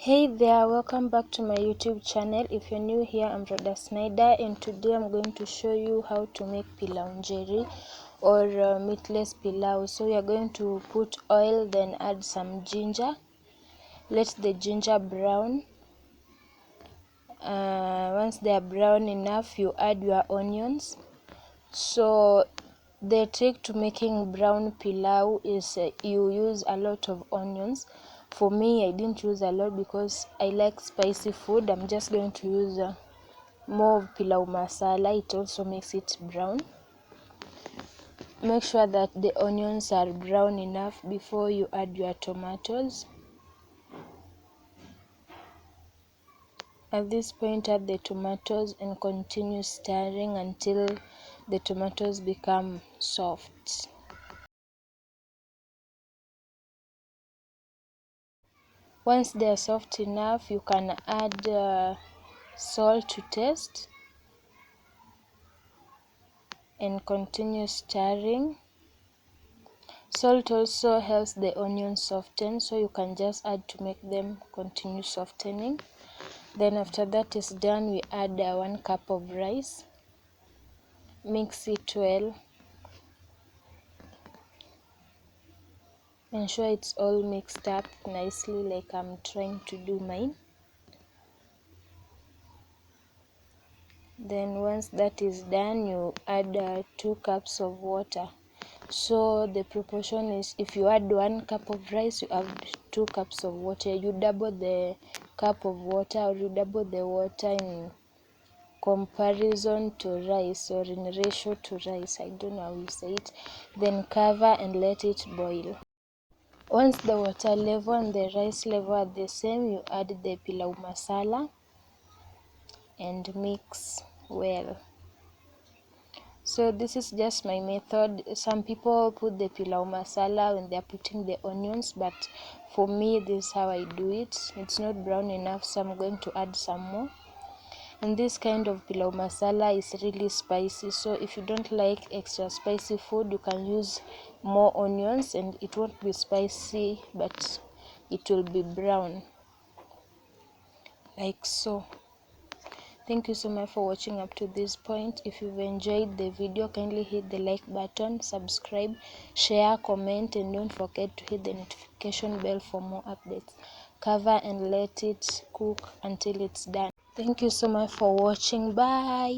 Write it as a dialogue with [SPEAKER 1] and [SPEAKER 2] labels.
[SPEAKER 1] Hey there, welcome back to my YouTube channel. If you're new here, I'm Rhoda Snyder, and today I'm going to show you how to make Pilau Njeri or meatless pilau. So we are going to put oil, then add some ginger. Let the ginger brown. Once they are brown enough, you add your onions. So the trick to making brown pilau is you use a lot of onions. For me, I didn't use a lot because I like spicy food. I'm just going to use more of pilau masala. It also makes it brown. Make sure that the onions are brown enough before you add your tomatoes. At this point, add the tomatoes and continue stirring until the tomatoes become soft. Once they are soft enough, you can add salt to taste and continue stirring. Salt also helps the onions soften, so you can just add to make them continue softening. Then after that is done, we add 1 cup of rice. Mix it well. Ensure it's all mixed up nicely like I'm trying to do mine. Then once that is done, you add 2 cups of water. So the proportion is, if you add 1 cup of rice, you add 2 cups of water. You double the cup of water, or you double the water in comparison to rice, or in ratio to rice. I don't know how you say it. Then cover and let it boil. Once the water level and the rice level are the same, you add the pilau masala and mix well. So this is just my method. Some people put the pilau masala when they're putting the onions, but for me, this is how I do it. It's not brown enough, so I'm going to add some more. And this kind of pilau masala is really spicy, so if you don't like extra spicy food, you can use more onions and it won't be spicy, but it will be brown like so. Thank you so much for watching up to this point. If you've enjoyed the video, kindly hit the like button, subscribe, share, comment, and don't forget to hit the notification bell for more updates. Cover and let it cook until it's done. Thank you so much for watching. Bye.